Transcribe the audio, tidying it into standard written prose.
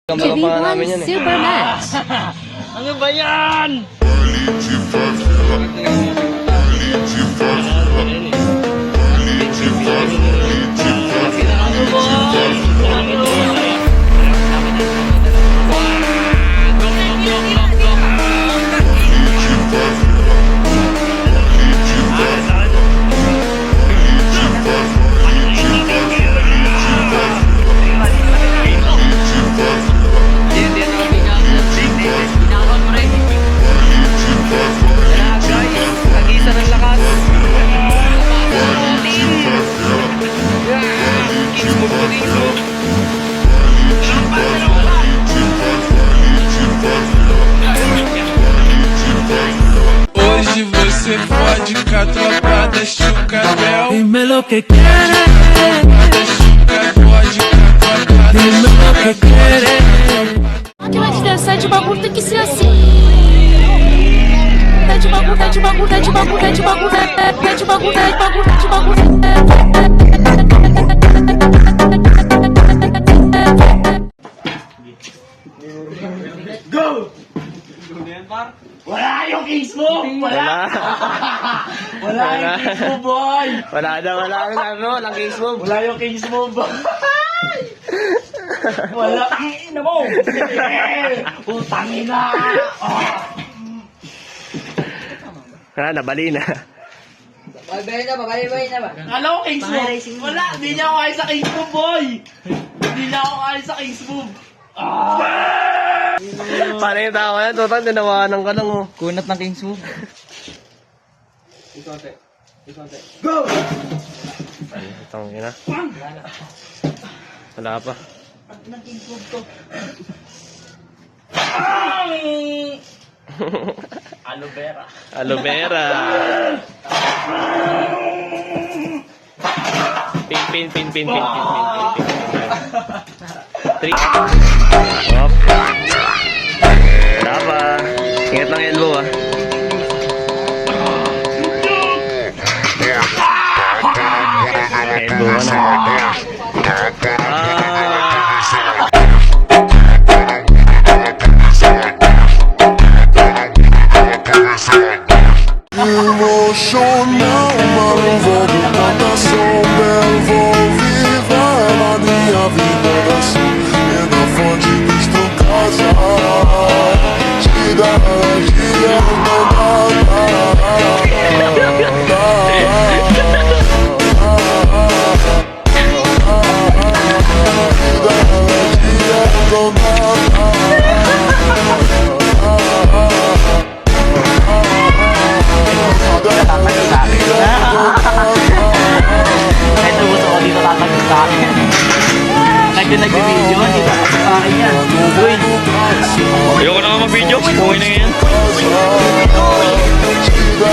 TV1 Supermatch. Ano ba yan? Hoje você pode com a tropa da Chucabel. Dime lo que quieres, Da Chuca pode com a tropa da dime lo que quieres. Máquina de dançar de bagulho tem que ser assim. É de bagulho, é de bagulho, é de bagulho, é de bagulho, é de bagulho, é de bagulho, é de bagulho. Wala yung case mo! Wala! Wala yung case mo, boy! Wala na, walang case move. Wala yung case mo, boy! Wala ang ina mo! Utang ina! Wala na, bali na. Babay na ba? Alam ko case mo! Wala! Hindi niya ako kaya sa case mo, boy! Hindi niya ako kaya sa case mo! Paano yung tao yan? Total, tinawanan ka lang, oh. Kunat ng King's Move. Itong ina. Wala pa. Aloe vera. Aloe vera. Pin. Three. Hop. Wala pa. Ingat lang elbow, ah. Elbow ka na. Emocional, mal envolve plantação, belo vou viver na minha vida assim. É na fonte visto casa, tira Ito gusto ko dito tatagos sa akin. Nag-video, dito sa akin yan. Uy! Ayoko na nga mag-video. Buhay na yan. Go!